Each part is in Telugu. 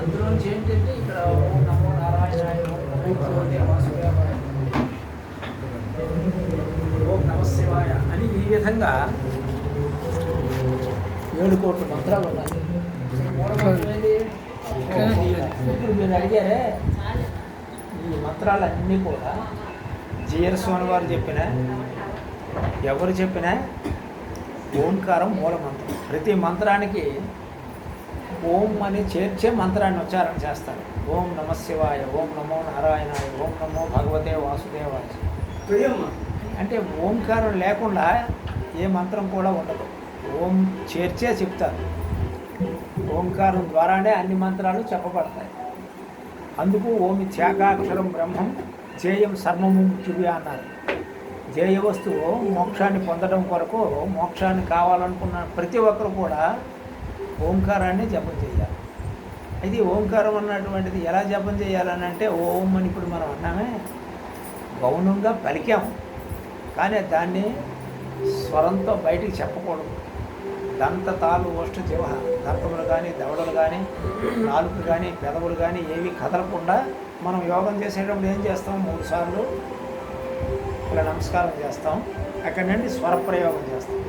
అందులోంచి ఏంటంటే ఇక్కడ ఓం నమో నారాయణాయ, ఓం నమ శివాయ అని ఈ విధంగా 7 కోట్ల మంత్రాలు ఉన్నాయి. ఇప్పుడు మీరు అడిగారే ఈ మంత్రాలన్నీ కూడా జిఆర్ స్వామి వారు చెప్పిన, ఎవరు చెప్పినా ఓంకారం మూల మంత్రం. ప్రతి మంత్రానికి ఓం అని చేర్చే మంత్రాన్ని ఉచ్చారణ చేస్తారు. ఓం నమ శివాయ, ఓం నమో నారాయణాయ, ఓం నమో భగవతే వాసుదేవాయ. అంటే ఓంకారం లేకుండా ఏ మంత్రం కూడా ఉండదు. ఓం చేర్చే చెప్తారు. ఓంకారం ద్వారానే అన్ని మంత్రాలు చెప్పబడతాయి. అందుకు ఓమి త్యాగాక్షరం బ్రహ్మం జేయం సర్వము ముఖ్యువి అన్నారు. జేయ వస్తువు మోక్షాన్ని పొందడం కొరకు, మోక్షాన్ని కావాలనుకున్న ప్రతి ఒక్కరు కూడా ఓంకారాన్ని జపం చేయాలి. ఇది ఓంకారం అన్నటువంటిది ఎలా జపం చేయాలని అంటే, ఓం అని ఇప్పుడు మనం అన్నామే, గౌనంగా పలికాము, కానీ దాన్ని స్వరంతో బయటికి చెప్పకూడదు. దంత తాలు ఓష్ట జీవ, దంతములు కానీ దవడలు కానీ నాలుకలు కానీ పెదవులు కానీ ఏవి కదలకుండా మనం యోగం చేసేటప్పుడు ఏం చేస్తాం, 3 సార్లు ఇలా నమస్కారం చేస్తాం. అక్కడి నుండి స్వరప్రయోగం చేస్తాం.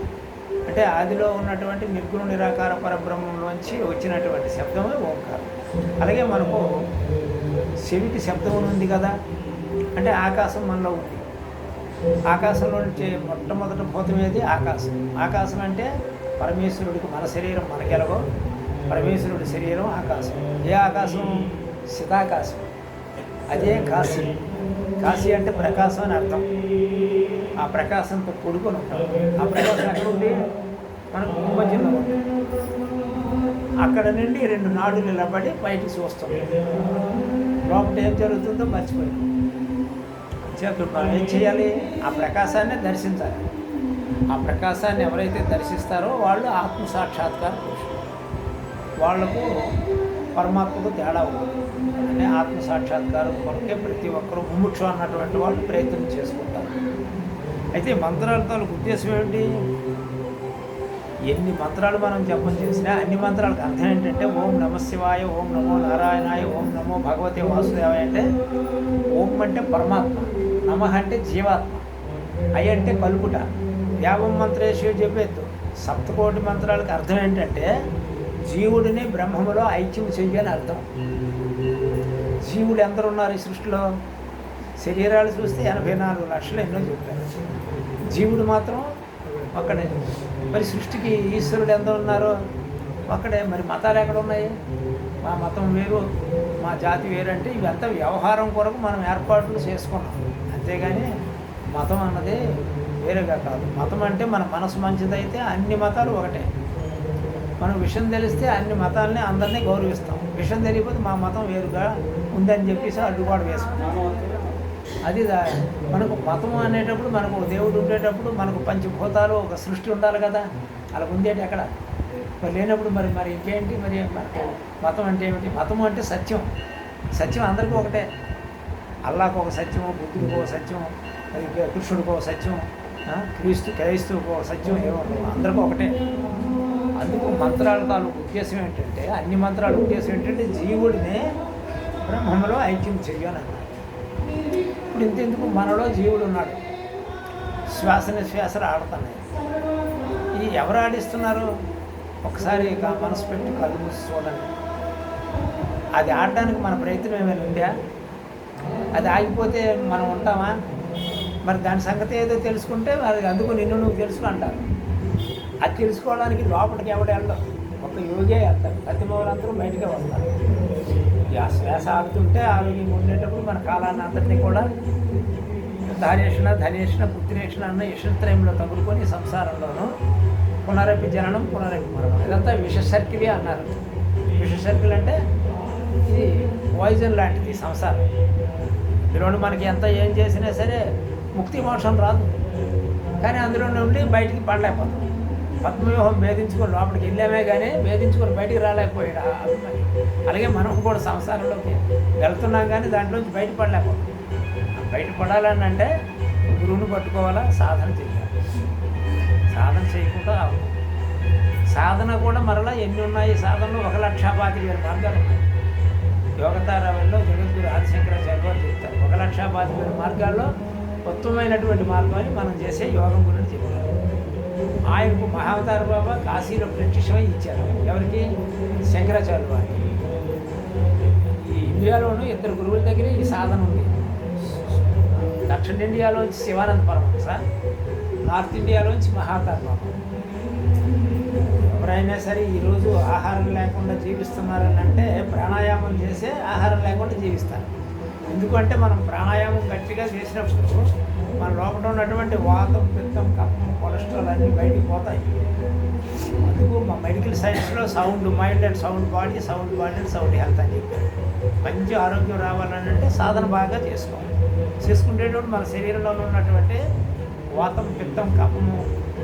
అంటే ఆదిలో ఉన్నటువంటి నిర్గుణ నిరాకార పరబ్రహ్మంలోంచి వచ్చినటువంటి శబ్దమే ఓంకారం. అలాగే మనకు చెవికి శబ్దం ఉంది కదా, అంటే ఆకాశం మనలో ఉంది. ఆకాశంలో నుంచి మొట్టమొదట భూతం ఏది? ఆకాశం. ఆకాశం అంటే పరమేశ్వరుడికి మన శరీరం మనకెలగో, పరమేశ్వరుడి శరీరం ఆకాశం. ఏ ఆకాశం? చిదాకాశం. అదే కాశీ. కాశీ అంటే ప్రకాశం అని అర్థం. ఆ ప్రకాశంతో కూడుకొని ఉంటాం. ఆ ప్రకాశం ఎక్కడ ఉంది? మనకు కుంభజిల్లా ఉంది. అక్కడ నుండి 2 నాడులు నిలబడి బయటికి చూస్తాం. లోపల ఏం జరుగుతుందో మర్చిపోయింది. చేతులు మనం ఏం చేయాలి? ఆ ప్రకాశాన్ని దర్శించాలి. ఆ ప్రకాశాన్ని ఎవరైతే దర్శిస్తారో వాళ్ళు ఆత్మ సాక్షాత్కార పురుషులు. వాళ్లకు పరమాత్మకు తేడా ఉంటుంది. అంటే ఆత్మ సాక్షాత్కారం కొరకే ప్రతి ఒక్కరూ ముముక్షు అన్నటువంటి వాళ్ళు ప్రయత్నం చేసుకుంటారు. అయితే మంత్రాల తాలూకు ఉద్దేశం ఏమిటి? ఎన్ని మంత్రాలు మనం జపం చేసినా అన్ని మంత్రాలకు అర్థం ఏంటంటే ఓం నమ శివాయ, ఓం నమో నారాయణాయ, ఓం నమో భగవతే వాసుదేవాయ. అంటే ఓం అంటే పరమాత్మ, నమ అంటే జీవాత్మ, అయ్య అంటే కలుపుట. యావం మంత్రేశ్వర చెప్పేద్దు. 7 కోటి మంత్రాలకు అర్థం ఏంటంటే జీవుడిని బ్రహ్మములో ఐక్యం చెయ్యని అర్థం. జీవుడు ఎందరు ఉన్నారు ఈ సృష్టిలో? శరీరాలు చూస్తే 84 లక్షలు ఎన్నో చెప్పారు. జీవుడు మాత్రం ఒక్కడే. మరి సృష్టికి ఈశ్వరుడు ఎందరు ఉన్నారు? ఒక్కడే. మరి మతాలు ఎక్కడ ఉన్నాయి? మా మతం వేరు, మా జాతి వేరు అంటే ఇవంతా వ్యవహారం కొరకు మనం ఏర్పాట్లు చేసుకున్నాం. అంతేగాని మతం అన్నది వేరేగా కాదు. మతం అంటే మన మనసు మంచిదైతే అన్ని మతాలు ఒకటే. మనం విషయం తెలిస్తే అన్ని మతాలని అందరినీ గౌరవిస్తాం. విషయం తెలియకపోతే మా మతం వేరుగా ఉందని చెప్పేసి అడ్డుపాటు వేసుకుంటాం. అది మనకు మతం అనేటప్పుడు, మనకు దేవుడు ఉండేటప్పుడు మనకు పంచభూతాలు ఒక సృష్టి ఉండాలి కదా. అలా ఉందేంటి అక్కడ? మరి లేనప్పుడు మరి ఇంకేంటి? మరి మనకు మతం అంటే ఏమిటి? మతం అంటే సత్యం. సత్యం అందరికీ ఒకటే. అల్లాకు ఒక సత్యం, బుద్ధుడికి ఒక సత్యం, అది కృష్ణుడికి ఒక సత్యం, క్రైస్తువుకు ఒక సత్యం, ఏమో అందరికీ ఒకటే. అందుకు మంత్రాల తాలూకు ఉద్దేశం ఏంటంటే, అన్ని మంత్రాల ఉద్దేశం ఏంటంటే జీవుడిని బ్రహ్మములో ఐక్యం చెయ్యాలన్నారు. ఇప్పుడు ఇంతెందుకు, మనలో జీవుడు ఉన్నాడు, శ్వాసలు ఆడుతున్నాయి. ఈ ఎవరు ఆడిస్తున్నారు? ఒకసారి మనసు పెట్టి కళ్ళు మూసి చూడండి. అది ఆడడానికి మన ప్రయత్నం ఏమైనా ఉందా? అది ఆగిపోతే మనం ఉంటామా? మరి దాని సంగతి ఏదో తెలుసుకుంటే మరి అందుకు నిన్ను నువ్వు తెలుసుకు అంటారు. అది తెలుసుకోవడానికి లోపలికి ఎవడు వెళ్ళడం, ఒక యోగే వెళ్తారు. ప్రతి వాళ్ళందరూ బయటకే వస్తారు. ఆ శ్వాస ఆడుతుంటే ఆరోగ్యంగా ఉండేటప్పుడు మన కాలాన్ని అంతటినీ కూడా ధారేషణ, ధనేషణ, పుత్రేషణ అన్న యశత్రయంలో తగులుకొని సంసారంలోనూ పునరపి జననం, పునరపి మరణం, ఇదంతా విష సర్కిలే అన్నారు. విష సర్కిల్ అంటే ఇది పాయిజన్ లాంటిది సంసారం. ఇందులో మనకి ఎంత ఏం చేసినా సరే ముక్తి మోక్షం రాదు. కానీ అందులో నుండి బయటికి పడలేకపోతాం. పద్మవ్యూహం భేదించుకొని లోపలికి వెళ్ళామే కానీ భేదించుకొని బయటికి రాలేకపోయాడు అభిమాని. అలాగే మనం కూడా సంసారంలోకి వెళ్తున్నాం కానీ దాంట్లోంచి బయటపడలేకపోతాం. బయటపడాలని అంటే గురువుని పట్టుకోవాలా, సాధన చేయాలి. సాధన చేయకుండా సాధన కూడా మరలా ఎన్ని ఉన్నాయి సాధనలు? 1,25,000 మార్గాలు ఉన్నాయి. యోగతారావళిలో జగద్గురు ఆదిశంకరాచార్య వారు చెప్తారు 1,25,000 మార్గాల్లో ఉత్తమమైనటువంటి మార్గం అని మనం చేసే యోగం గురించి చెప్తారు. ఆయనకు మహావతార బాబా కాశీలో ప్రత్యక్షమై ఇచ్చారు. ఎవరికి? శంకరాచార్య వారికి. ఈ ఇండియాలోనూ 2 గురువుల దగ్గర ఈ సాధన ఉంది. దక్షిణ ఇండియాలోంచి శివానంద పరమహంస, నార్త్ ఇండియాలోంచి మహావతార బాబా. ఎవరైనా సరే ఈరోజు ఆహారం లేకుండా జీవిస్తున్నారని అంటే ప్రాణాయామం చేసే ఆహారం లేకుండా జీవిస్తారు. ఎందుకంటే మనం ప్రాణాయామం గట్టిగా చేసినప్పుడు మన లోపల ఉన్నటువంటి వాతం, పిత్తం, కఫం, కొలెస్ట్రాల్ అన్నీ బయటికి పోతాయి. అందుకు మా మెడికల్ సైన్స్లో sound mind and sound body, sound body and sound health అని చెప్పారు. మంచి ఆరోగ్యం రావాలని అంటే సాధన బాగా చేసుకోవాలి. చేసుకునేటప్పుడు మన శరీరంలో ఉన్నటువంటి వాతం, పిత్తం, కఫము,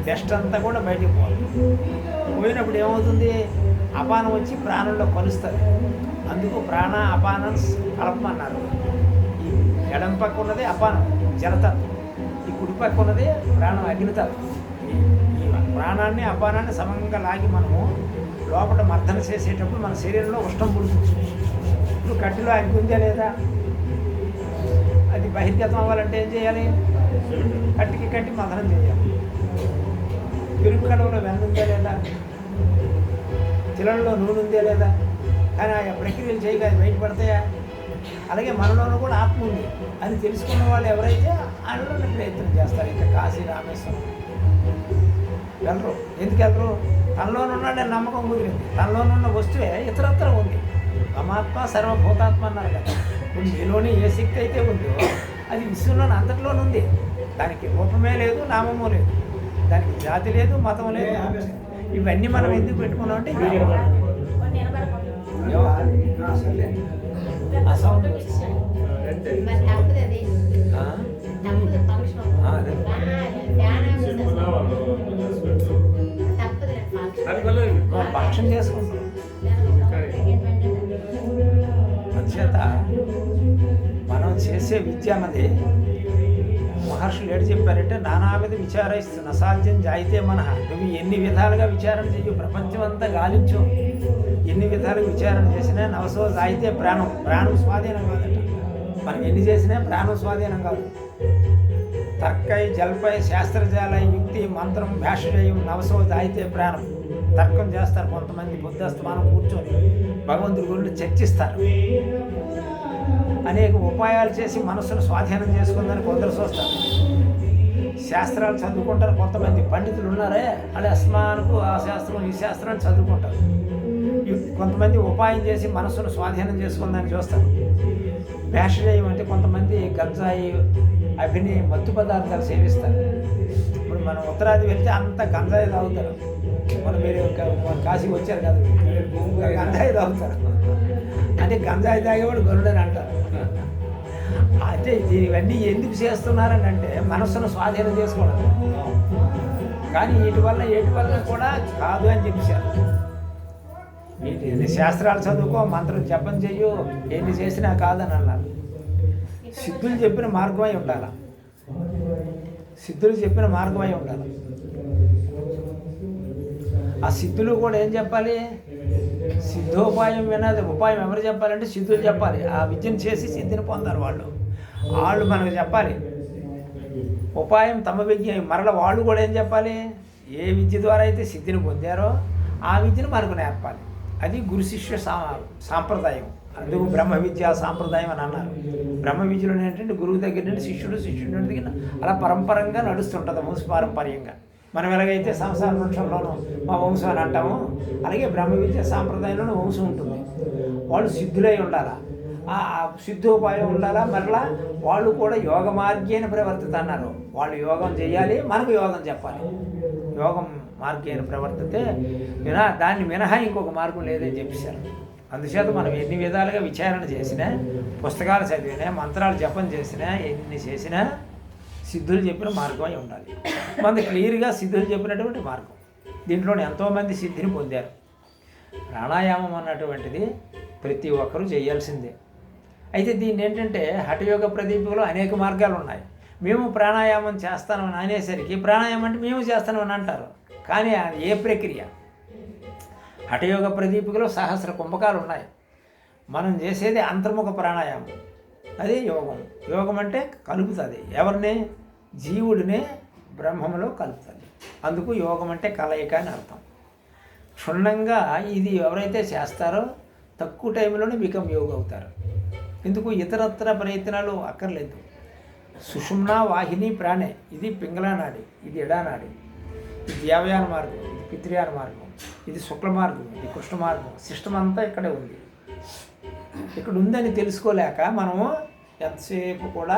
డస్ట్ అంతా కూడా బయటికి పోవాలి. పోయినప్పుడు ఏమవుతుంది? అపానం వచ్చి ప్రాణంలో కలుస్తుంది. అందుకు ప్రాణ అపానం కలపమన్నారు. ఈ ఎడం పక్క ఉన్నది అపానం జలతత్వం, ఈ కుడి పక్క ఉన్నది ప్రాణం అగ్నితత్వం. ఈ ప్రాణాన్ని అపానాన్ని సమంగా లాగి మనము లోపల మర్దన చేసేటప్పుడు మన శరీరంలో ఉష్ణం పుడుతుంది. ఇప్పుడు కట్టిలో అగ్గి ఉందా లేదా? అది బహిర్గతం అవ్వాలంటే ఏం చేయాలి? కట్టికి కట్టి మదనం చేయాలి. పెరుగు కడవలో వెన్న ఉందా లేదా? చిలల్లో నూనె ఉందా లేదా? కానీ ఆ ప్రక్రియలు చేయగా బయటపడతాయా? అలాగే మనలోనూ కూడా ఆత్మ ఉంది అని తెలుసుకున్న వాళ్ళు ఎవరైతే అందులోనే ప్రయత్నం చేస్తారు. ఇంకా కాశీ, రామేశ్వరం వెళ్ళరు. ఎందుకు వెళ్ళరు? తనలోనున్నాడే నమ్మకం కుదిరింది. తనలోనున్న వస్తువే ఇతరత్ర ఉంది. పరమాత్మ సర్వభూతాత్మ అన్నారు కదా. ఇప్పుడు మీలోనే ఏ శక్తి అయితే ఉందో అది విశ్వంలోని అంతట్లోనే ఉంది. దానికి రూపమే లేదు, నామము లేదు, దానికి జాతి లేదు, మతం లేదు. ఇవన్నీ మనం ఎందుకు పెట్టుకున్నాం అంటే ఫంక్షన్ చేసుకుంటాం. అంచేత మనం చేసే విద్య అన్నది మహర్షులు ఏడు చెప్పారంటే నానావిధ విచారిస్తూ నసాధ్యం జాయితే మనహ. నువ్వు ఎన్ని విధాలుగా విచారణ చెయ్యు, ప్రపంచం అంతా గాలించు, ఎన్ని విధాలుగా విచారణ చేసినా నవసో జాయితే ప్రాణం. ప్రాణం స్వాధీనం కాదట. మనం ఎన్ని చేసినా ప్రాణం స్వాధీనం కాదు. తర్కై జల్పై శాస్త్రజాలై యుక్తి మంత్రం భాషయం నవసో జాయితే ప్రాణం. తర్కం చేస్తారు కొంతమంది, బుద్ధస్తమానం కూర్చొని భగవంతుడి గురించి చర్చిస్తారు. అనేక ఉపాయాలు చేసి మనస్సును స్వాధీనం చేసుకుందని కొందరు చూస్తారు. శాస్త్రాలు చదువుకుంటారు కొంతమంది పండితులు ఉన్నారే, వాళ్ళు అస్మానుకు ఆ శాస్త్రం ఈ శాస్త్రాన్ని చదువుకుంటారు. కొంతమంది ఉపాయం చేసి మనస్సును స్వాధీనం చేసుకుందని చూస్తారు. భేషజయం అంటే కొంతమంది గంజాయి, అభిని, మత్తు పదార్థాలు సేవిస్తారు. ఇప్పుడు మనం ఉత్తరాది వెళ్తే అంత గంజాయి తాగుతారు. మీరు కాశీ వచ్చారు కదా, గంజాయి తాగుతారు. అంటే గంజాయి తాగేవాడు గరుడని అంటారు. అంటే ఇవన్నీ ఎందుకు చేస్తున్నారని అంటే మనస్సును స్వాధీనం చేసుకోవడం. కానీ వీటి వల్ల కూడా కాదు అని చెప్పారు. శాస్త్రాలు చదువుకో, మంత్రం జపం చెయ్యు, ఎన్ని చేసినా కాదని అన్నారు. సిద్ధులు చెప్పిన మార్గమై ఉండాలి. సిద్ధులు చెప్పిన మార్గమై ఉండాలి. ఆ సిద్ధులు కూడా ఏం చెప్పాలి? సిద్ధోపాయం వినది. ఉపాయం ఎవరు చెప్పాలంటే సిద్ధులు చెప్పాలి. ఆ విద్యను చేసి సిద్ధిని పొందారు వాళ్ళు మనకు చెప్పాలి. ఉపాయం తమ విద్య. మరల వాళ్ళు కూడా ఏం చెప్పాలి? ఏ విద్య ద్వారా అయితే సిద్ధిని పొందారో ఆ విద్యను మనకు నేర్పాలి. అది గురు శిష్య సాంప్రదాయం. అందుకు బ్రహ్మ విద్యా సాంప్రదాయం అని అన్నారు. బ్రహ్మ విద్యలో ఏంటంటే గురువు దగ్గర నుండి శిష్యుడు దగ్గర అలా పరంపరంగా నడుస్తుంటుంది, వంశపారంపర్యంగా. మనం ఎలాగైతే సంసార వృక్షంలోనూ మా వంశం అని అంటాము, అలాగే బ్రహ్మ విద్య సాంప్రదాయంలోనూ వంశం ఉంటుంది. వాళ్ళు సిద్ధులై ఉండాలా, ఆ సిద్ధోపాయం ఉండాలా. మరలా వాళ్ళు కూడా యోగ మార్గేణ ప్రవర్తిత అన్నారు. వాళ్ళు యోగం చేయాలి, మనకు యోగం చెప్పాలి. యోగం మార్గేణ ప్రవర్తితే దాన్ని మినహా ఇంకొక మార్గం లేదని చెప్పేశారు. అందుచేత మనం ఎన్ని విధాలుగా విచారణ చేసినా, పుస్తకాలు చదివినా, మంత్రాలు జపం చేసినా, ఎన్ని చేసినా సిద్ధులు చెప్పిన మార్గం అయి ఉండాలి. మనది క్లియర్గా సిద్ధులు చెప్పినటువంటి మార్గం. దీంట్లోనే ఎంతోమంది సిద్ధిని పొందారు. ప్రాణాయామం అన్నటువంటిది ప్రతి ఒక్కరూ చేయాల్సిందే. అయితే దీన్ని ఏంటంటే హఠయోగ ప్రదీపంలో అనేక మార్గాలు ఉన్నాయి. మేము ప్రాణాయామం చేస్తామని అనేసరికి ప్రాణాయామం అంటే మేము చేస్తామని అంటారు. కానీ ఏ ప్రక్రియ? హఠయోగ ప్రదీపికలో సహస్ర కుంభకాలు ఉన్నాయి. మనం చేసేది అంతర్ముఖ ప్రాణాయామం, అది యోగం. యోగం అంటే కలుపుతుంది ఎవరిని, జీవుడిని బ్రహ్మంలో కలుపుతుంది. అందుకు యోగం అంటే కలయిక అని అర్థం. క్షుణ్ణంగా ఇది ఎవరైతే చేస్తారో తక్కువ టైంలోనే బికమ్ యోగ అవుతారు. ఎందుకు ఇతరత్ర ప్రయత్నాలు అక్కర్లేదు. సుషుమ్నా వాహిని ప్రాణే, ఇది పింగళా నాడి, ఇది ఎడానాడి, ఇది దేవయాన మార్గం, ఇది పితృయాన మార్గం, ఇది శుక్ల మార్గం, ఇది కృష్ణ మార్గం. సిస్టమ్ అంతా ఇక్కడే ఉంది. ఇక్కడ ఉందని తెలుసుకోలేక మనము ఎంతసేపు కూడా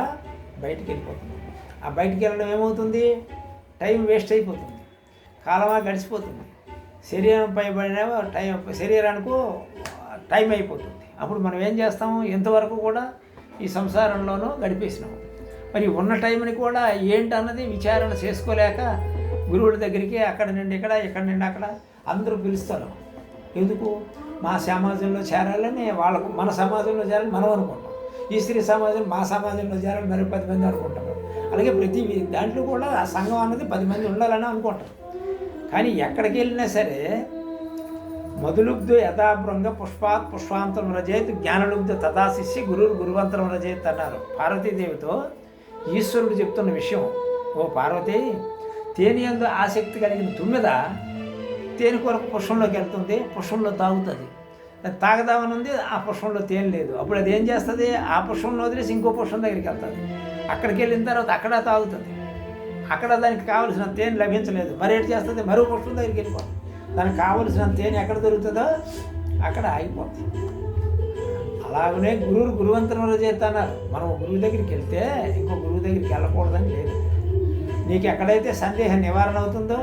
బయటికి వెళ్ళిపోతున్నాం. ఆ బయటికి వెళ్ళడం ఏమవుతుంది, టైం వేస్ట్ అయిపోతుంది, కాలమా గడిచిపోతుంది, శరీరంపై పడిన శరీరానికి టైం అయిపోతుంది. అప్పుడు మనం ఏం చేస్తాము, ఎంతవరకు కూడా ఈ సంసారంలోనూ గడిపేసినాము. మరి ఉన్న టైంని కూడా ఏంటి అన్నది విచారణ చేసుకోలేక గురువుల దగ్గరికి అక్కడ నుండి ఇక్కడ నుండి అక్కడ అందరూ పిలుస్తారు. ఎందుకు, మా సమాజంలో చేరాలని వాళ్ళకు, మన సమాజంలో చేరాలని మనం అనుకుంటాం. ఈ స్త్రీ సమాజం మా సమాజంలో చేరాలని మరి 10 మంది అనుకుంటారు. అలాగే ప్రతి దాంట్లో కూడా ఆ సంఘం అన్నది 10 మంది ఉండాలని అనుకుంటాం. కానీ ఎక్కడికి వెళ్ళినా సరే మధులుబ్ధు యథాభృంగ పుష్పాత్ పుష్పాంతరం రజేత్ జ్ఞానలుబ్ధ తథా శిష్య గురువంతరం రజేత్ అన్నారు పార్వతీదేవితో. ఈశ్వరుడు చెప్తున్న విషయం, ఓ పార్వతి, తేనె యందు ఆసక్తి కలిగిన తుమ్మెద తేనె కొరకు పుష్పంలోకి వెళ్తుంది, పుష్పంలో తాగుతుంది. అది తాగదామని ఉంది, ఆ పుష్పంలో తేనె లేదు. అప్పుడు అది ఏం చేస్తుంది, ఆ పుష్పంలో వదిలేసి ఇంకో పుష్పం దగ్గరికి వెళ్తుంది. అక్కడికి వెళ్ళిన తర్వాత అక్కడ తాగుతుంది. అక్కడ దానికి కావలసిన తేనె లభించలేదు, మరి ఏంటి చేస్తుంది, మరో పుష్పం దగ్గరికి వెళ్ళిపోతుంది. దానికి కావలసిన తేనె ఎక్కడ దొరుకుతుందో అక్కడ ఆగిపోతుంది. అలాగనే గురువంతరంలో చేస్తున్నారు. మనం గురువు దగ్గరికి వెళ్తే ఇంకో గురువు దగ్గరికి వెళ్ళకూడదని లేదు. నీకు ఎక్కడైతే సందేహం నివారణ అవుతుందో,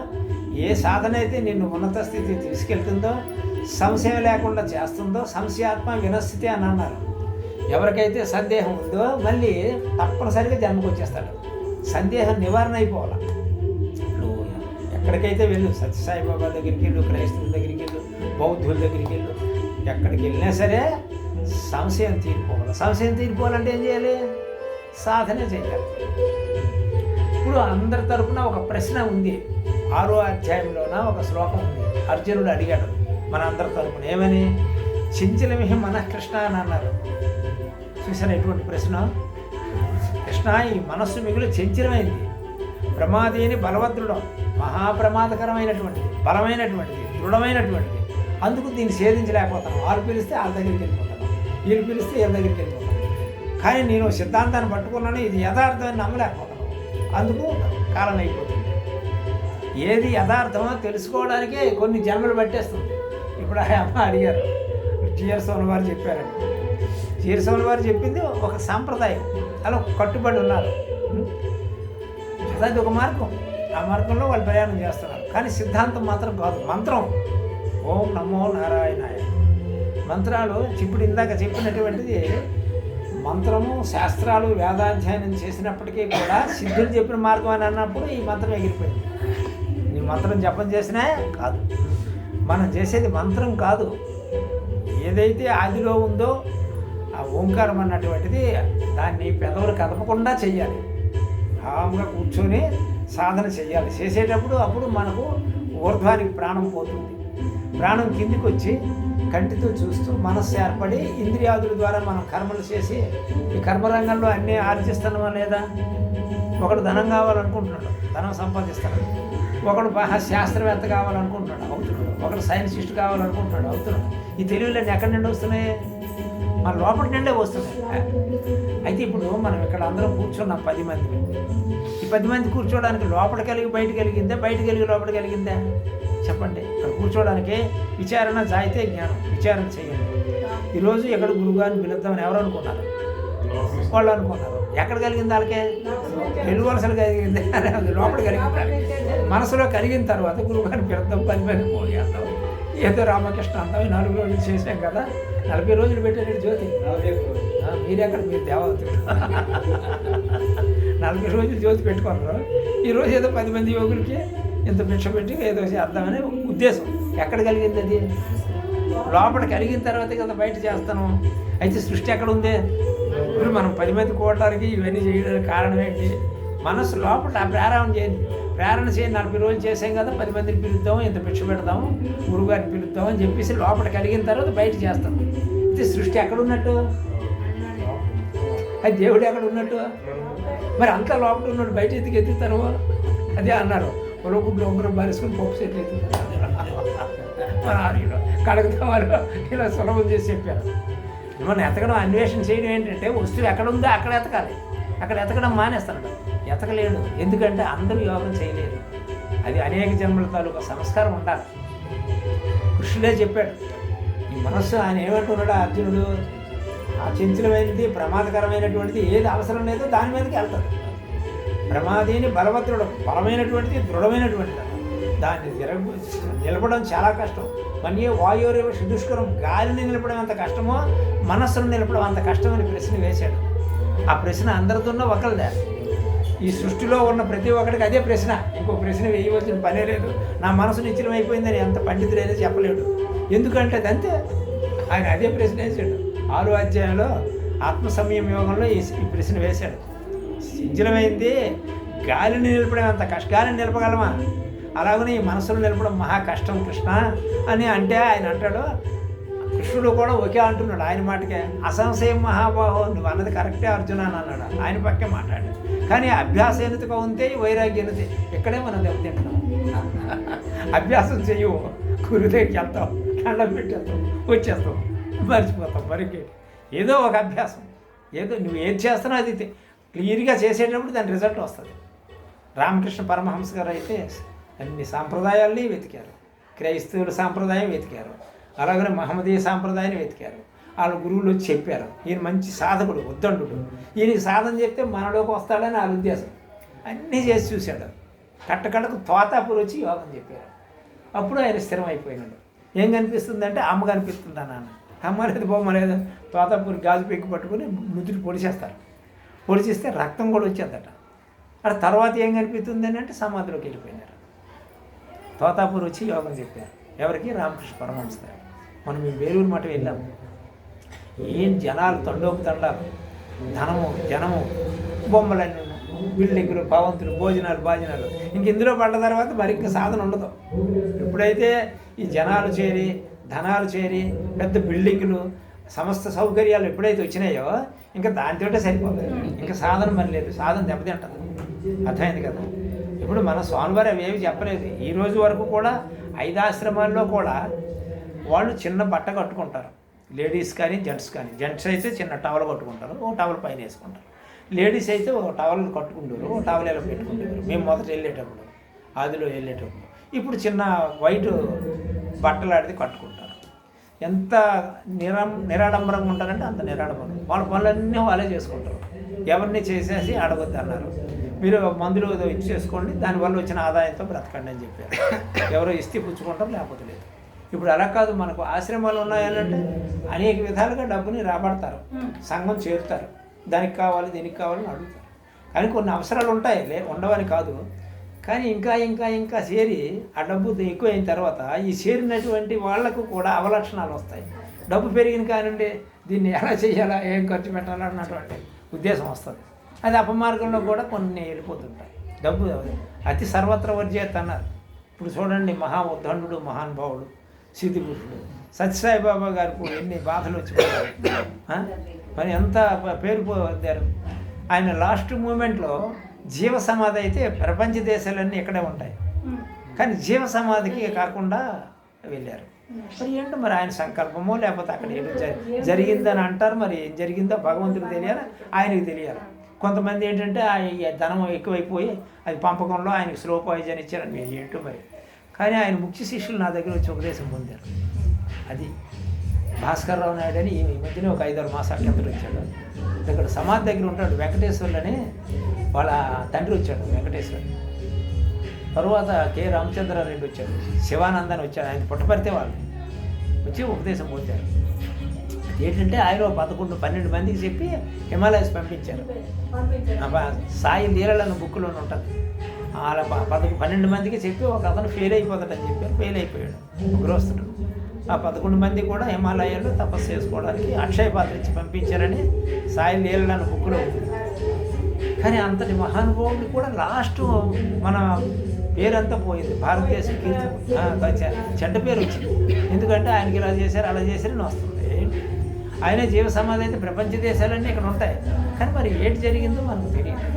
ఏ సాధన అయితే నిన్ను ఉన్నత స్థితికి తీసుకెళ్తుందో, సంశయం లేకుండా చేస్తుందో, సంశయాత్మ వినస్థితి అని అన్నారు. ఎవరికైతే సందేహం ఉందో మళ్ళీ తప్పనిసరిగా జన్మకు వచ్చేస్తాడు. సందేహం నివారణ అయిపోవాలి. నువ్వు ఎక్కడికైతే వెళ్ళు, సత్యసాయిబాబా దగ్గరికి వెళ్ళు, క్రైస్తవుల దగ్గరికి వెళ్ళు, బౌద్ధుల దగ్గరికి వెళ్ళు, ఎక్కడికి వెళ్ళినా సరే సంశయం తీరిపోవాలి. సంశయం తీరిపోవాలంటే ఏం చేయాలి, సాధనే చేయాలి. ఇప్పుడు అందరి తరపున ఒక ప్రశ్న ఉంది. 6వ అధ్యాయంలోన ఒక శ్లోకం ఉంది. అర్జునుడు అడిగాడు మన అందరి తరపున, ఏమని, చించలమిహి మనః కృష్ణ అని అన్నారు. చూసాను ఎటువంటి ప్రశ్న. కృష్ణ, ఈ మనస్సు మిగులు చంచలమైంది, ప్రమాదేని బలవదృఢం, మహాప్రమాదకరమైనటువంటిది, బలమైనటువంటిది, దృఢమైనటువంటిది. అందుకు దీన్ని ఛేదించలేకపోతాను. వాళ్ళు పిలిస్తే వాళ్ళ దగ్గరికి వెళ్ళిపోతాను, వీళ్ళు పిలిస్తే వీళ్ళ దగ్గరికి వెళ్ళిపోతాను. కానీ నేను సిద్ధాంతాన్ని పట్టుకున్నాను, ఇది యథార్థమని నమ్మలేకపోతాను. అందుకు కాలం అయిపోతుంది. ఏది యథార్థమో తెలుసుకోవడానికే కొన్ని జన్మలు పట్టేస్తుంది. ఇప్పుడు ఆ అమ్మ అడిగారు, జీరస్వామి వారు చెప్పారండి. జీరస్వామి వారు చెప్పింది ఒక సాంప్రదాయం, అలా కట్టుబడి ఉన్నారు. అది ఒక మార్గం, ఆ మార్గంలో వాళ్ళు ప్రయాణం చేస్తున్నారు. కానీ సిద్ధాంతం మాత్రం కాదు, మంత్రం. ఓం నమో నారాయణాయ మంత్రాలు. ఇప్పుడు ఇందాక చెప్పినటువంటిది మంత్రము, శాస్త్రాలు, వేదాధ్యయనం చేసినప్పటికీ కూడా సిద్ధులు చెప్పిన మార్గం అని అన్నప్పుడు ఈ మంత్రం ఎగిరిపోయింది. నీ మంత్రం జపం చేసినా కాదు, మనం చేసేది మంత్రం కాదు. ఏదైతే ఆదిలో ఉందో ఆ ఓంకారం అన్నటువంటిది దాన్ని పెదవులు కదపకుండా చెయ్యాలి. హామ్గా కూర్చొని సాధన చెయ్యాలి. చేసేటప్పుడు అప్పుడు మనకు ఊర్ధ్వానికి ప్రాణం పోతుంది. ప్రాణం కిందికి వచ్చి కంటితో చూస్తూ మనస్సు ఏర్పడి ఇంద్రియాదుల ద్వారా మనం కర్మలు చేసి ఈ కర్మరంగంలో అన్నీ ఆర్జిస్తున్నామా లేదా. ఒకడు ధనం కావాలనుకుంటున్నాడు, ధనం సంపాదిస్తున్నాడు. ఒకడు బాగా శాస్త్రవేత్త కావాలనుకుంటున్నాడు, అవుతున్నాడు. ఒకడు సైన్సిస్ట్ కావాలనుకుంటున్నాడు, అవుతున్నాడు. ఈ తెలివిలన్నీ ఎక్కడి నుండి వస్తున్నాయి, మన లోపలి నుండే వస్తున్నాయి. అయితే ఇప్పుడు మనం ఇక్కడ అందరం కూర్చున్నాం 10 మంది. ఈ 10 మంది కూర్చోవడానికి లోపల కలిగి బయట కలిగిందా, బయట కలిగి లోపల కలిగిందా చెప్పండి. ఇక్కడ కూర్చోవడానికి విచారణ జాయితే జ్ఞానం, విచారణ చేయండి. ఈరోజు ఎక్కడ గురువుగారిని పిలుద్దామని ఎవరు అనుకున్నారు, వాళ్ళు అనుకున్నారు. ఎక్కడ కలిగింది వాళ్ళకే, వెలువలసలు కలిగింది, లోపల కలిగింది. మనసులో కలిగిన తర్వాత గురువుగారిని పిలుద్దాం, 10 మంది పోయేద్దాం, ఏదో రామకృష్ణ అంటాం. 4 రోజులు చేసాం కదా, 40 రోజులు పెట్టాడు జ్యోతి. మీరెక్కడ, మీరు దేవతలు 40 రోజులు జ్యోతి పెట్టుకున్నారు. ఈరోజు ఏదో 10 మంది యోగులకి ఇంత భిక్ష పెట్టి ఏదో చేద్దామనే ఉద్దేశం. ఎక్కడ కలిగింది అది, లోపల కలిగిన తర్వాత కదా బయట చేస్తాను. అయితే సృష్టి ఎక్కడ ఉంది, ఇప్పుడు మనం 10 మంది కూడటానికి ఇవన్నీ చేయడానికి కారణం ఏంటి, మనసు లోపల ఆ ప్రేరణ చేయండి. ప్రేరణ చేయండి. 40 రోజులు చేసాం కదా, 10 మందిని పిలుద్దాము, ఇంత భిక్ష పెడదాము, గురువుగారిని పిలుద్దాము అని చెప్పేసి లోపల కలిగిన తర్వాత బయట చేస్తాం. అయితే సృష్టి ఎక్కడున్నట్టు? అది దేవుడు ఎక్కడ ఉన్నట్టు? మరి అంతా లోపల ఉన్నాడు, బయట ఎత్తుతాను. అదే అన్నారు, పొలగుడ్లు ఒకరు బరుసుకుని పప్పు సెట్లు ఎత్తుతారు మన ఆర్యులు కడగతా వాళ్ళు ఇలా సులభం చేసి చెప్పారు. మనం ఎతకడం, అన్వేషణ చేయడం ఏంటంటే వస్తువు ఎక్కడ ఉందో అక్కడ ఎతకాలి. అక్కడ ఎతకడం మానేస్తాడు, ఎతకలేడు. ఎందుకంటే అందరూ యోగం చేయలేరు. అది అనేక జన్మల తాలూకా సంస్కారం ఉండాలి. కృష్ణుడే చెప్పాడు. ఈ మనస్సు ఆయన ఏమంటున్నాడు అర్జునుడు, ఆ చంచలమైనది ప్రమాదకరమైనటువంటిది ఏది అవసరం లేదో దాని మీదకి వెళ్తాడు. ప్రమాదిని బలవంతుడు, బలమైనటువంటిది దృఢమైనటువంటిది. దాన్ని నిలపడం చాలా కష్టం. మళ్ళీ వాయురేవ సుదుష్కరం, గాలిని నిలపడం ఎంత కష్టమో మనస్సును నిలపడం అంత కష్టం అని ప్రశ్న వేశాడు. ఆ ప్రశ్న అందరితోనూ ఒకరిదే. ఈ సృష్టిలో ఉన్న ప్రతి ఒక్కడికి అదే ప్రశ్న. ఇంకో ప్రశ్న వేయవలసిన పనే లేదు. నా మనసు నిశ్చలం అయిపోయిందని ఎంత పండితుడైనా చెప్పలేడు. ఎందుకంటే అదంతే. ఆయన అదే ప్రశ్న వేశాడు. 6వ అధ్యాయంలో ఆత్మ సంయమ యోగంలో ఈ ప్రశ్న వేశాడు. నిశ్చలమైంది గాలిని నిలపడం అంత గాలిని నిలపగలమా? అలాగనే ఈ మనసును నిలపడం మహా కష్టం కృష్ణ అని అంటే ఆయన అంటాడు. కృష్ణుడు కూడా ఒకే అంటున్నాడు ఆయన మాటకే. అసంశయం మహాబాహో, నువ్వు అన్నది కరెక్టే అర్జున అని అన్నాడు. ఆయన పక్కే మాట్లాడాడు. కానీ అభ్యాసేనతగా ఉంటే వైరాగ్యనతే. ఇక్కడే మనం దెబ్బతింటున్నాం. అభ్యాసం చెయ్యవు, గురుదేవికి వెళ్తాం, దండం పెట్టేస్తాం, వచ్చేస్తాం, మర్చిపోతాం. మరికి ఏదో ఒక అభ్యాసం, ఏదో నువ్వు ఏది చేస్తున్నావు అది క్లియర్గా చేసేటప్పుడు దాని రిజల్ట్ వస్తుంది. రామకృష్ణ పరమహంస గారు అయితే అన్ని సాంప్రదాయాల్ని వెతికారు. క్రైస్తవుల సాంప్రదాయం వెతికారు, అలాగనే మహమ్మదీయ సాంప్రదాయాన్ని వెతికారు. వాళ్ళ గురువులు వచ్చి చెప్పారు, ఈయన మంచి సాధకుడు, ఉద్దండుడు, ఈయనకి సాధన చెప్తే మనలోకి వస్తాడని వాళ్ళ ఉద్దేశం. అన్నీ చేసి చూశాడు. కట్టకడకు తోతాపూర్ వచ్చి యోగం చెప్పారు. అప్పుడు ఆయన స్థిరం అయిపోయినాడు. ఏం కనిపిస్తుందంటే అమ్మ కనిపిస్తుందా నాన్న? అమ్మ లేదు, బొమ్మ లేదు. తోతాపూర్ గాజు పెక్కి పట్టుకుని నుదురు పొడిచేస్తారు. పొడిచిస్తే రక్తం కూడా వచ్చేద్దట. అక్కడ తర్వాత ఏం కనిపిస్తుంది అని అంటే సమాధిలోకి వెళ్ళిపోయినారు. తోతాపూర్ వచ్చి యోగం చెప్పారు. ఎవరికి? రామకృష్ణ పరమహంస గారు. మనం మేము వేలూరు మఠం వెళ్ళాము. ఏం జనాలు, తండోపు తండాలు, ధనము జనము, బొమ్మలన్నీ, బిల్డింగులు, భవంతులు, భోజనాలు. ఇంక ఇందులో పడ్డ తర్వాత మరి ఇంకా సాధన ఉండదు. ఎప్పుడైతే ఈ జనాలు చేరి, ధనాలు చేరి, పెద్ద బిల్డింగులు, సమస్త సౌకర్యాలు ఎప్పుడైతే వచ్చినాయో ఇంకా దానితోటే సరిపోతుంది. ఇంకా సాధన మరి లేదు, సాధన దెబ్బతింటుంది. అర్థమైంది కదా? ఇప్పుడు మన స్వామివారు అవి ఏవి చెప్పలేదు. ఈ రోజు వరకు కూడా 5 ఆశ్రమాల్లో కూడా వాళ్ళు చిన్న బట్ట కట్టుకుంటారు. లేడీస్ కానీ జెంట్స్ కానీ. జెంట్స్ అయితే చిన్న టవల్ కట్టుకుంటారు, ఓ టవల్ పైన వేసుకుంటారు. లేడీస్ అయితే ఒక టవల్ కట్టుకుంటారు, ఓ టవల్ ఎలా పెట్టుకుంటారు. మేము మొదట వెళ్ళేటప్పుడు, ఆదిలో వెళ్ళేటప్పుడు, ఇప్పుడు చిన్న వైట్ బట్టలాడిది కట్టుకుంటారు. ఎంత నిరాడంబరంగా ఉంటారంటే అంత నిరాడంబరం. వాళ్ళ పనులన్నీ వాళ్ళే చేసుకుంటారు. ఎవరిని చేసేసి అడగొద్దు అన్నారు. మీరు మందులు ఇచ్చేసుకోండి, దానివల్ల వచ్చిన ఆదాయంతో బ్రతకండి అని చెప్పారు. ఎవరో ఇస్తే పుచ్చుకుంటారు, లేకపోతే లేదు. ఇప్పుడు అలా కాదు. మనకు ఆశ్రమాలు ఉన్నాయనంటే అనేక విధాలుగా డబ్బుని రాబడతారు, సంఘం చేరుతారు, దానికి కావాలి దీనికి కావాలని అడుగుతారు. కానీ కొన్ని అవసరాలు ఉంటాయి, ఉండవని కాదు. కానీ ఇంకా చేరి ఆ డబ్బు ఎక్కువైన తర్వాత ఈ చేరినటువంటి వాళ్లకు కూడా అవలక్షణాలు వస్తాయి. డబ్బు పెరిగిన కానండి దీన్ని ఎలా చేయాలా, ఏం ఖర్చు పెట్టాలా అన్నటువంటి ఉద్దేశం వస్తుంది. అది అపమార్గంలో కూడా కొన్ని వెళ్ళిపోతుంటాయి. డబ్బు అతి సర్వత్ర వర్జేత్ అన్నారు. ఇప్పుడు చూడండి, మహా ఉద్దండు, మహానుభావుడు, సిద్ధిపురుషుడు సత్యసాయిబాబా గారికి ఎన్ని బాధలు వచ్చిపోయారు. మరి ఎంత పేరు పొందారు. ఆయన లాస్ట్ మూమెంట్లో జీవ సమాధి అయితే ప్రపంచ దేశాలన్నీ ఇక్కడే ఉంటాయి, కానీ జీవ సమాధికి కాకుండా వెళ్ళారు. మరి ఏంటో మరి ఆయన సంకల్పమో లేకపోతే అక్కడ ఏదో జరిగిందని అంటారు. మరి ఏం జరిగిందో భగవంతుడికి తెలియాలి, ఆయనకి తెలియాలి. కొంతమంది ఏంటంటే ధనం ఎక్కువైపోయి అది పంపకంలో ఆయనకి స్లో పాయిజన్ ఇచ్చారని మీరు ఏంటో మరి. కానీ ఆయన ముఖ్య శిష్యులు నా దగ్గర వచ్చి ఉపదేశం పొందారు. అది భాస్కర్రావు నాయుడు అని ఈ మధ్యనే ఒక 5-6 మాసాల కింద వచ్చాడు. ఇక్కడ సమాధి దగ్గర ఉంటాడు. వెంకటేశ్వర్లని వాళ్ళ తండ్రి వచ్చాడు వెంకటేశ్వర్. తరువాత కె రామచంద్రారెడ్డి వచ్చాడు, శివానందని వచ్చాడు. ఆయన పుట్టపరితే వాళ్ళు వచ్చి ఉపదేశం పొందారు. ఏంటంటే ఆయన 11-12 మందికి చెప్పి హిమాలయస్ పంపించారు. సాయి లీలలను బుక్లో ఉంటుంది. అలా 12 మందికి చెప్పి ఒక అతను ఫెయిల్ అయిపోతాడని చెప్పారు. ఫెయిల్ అయిపోయాడు గృహస్థుడు. ఆ 11 మంది కూడా హిమాలయాల్లో తపస్సు చేసుకోవడానికి అక్షయ పాత్ర ఇచ్చి పంపించారని సాయి లీలలను బుక్లో ఉంది. కానీ అంతటి మహానుభావుడు కూడా లాస్ట్ మన పేరంతా పోయింది. భారతదేశం కీర్తి చెడ్డ పేరు వచ్చింది. ఎందుకంటే ఆయనకి ఇలా చేశారు అలా చేశారని వస్తుంది. ఆయన జీవ సమాధి అయితే ప్రపంచ దేశాలన్నీ ఇక్కడ ఉంటాయి. కానీ మరి ఏంటి జరిగిందో మనకు తెలియదు.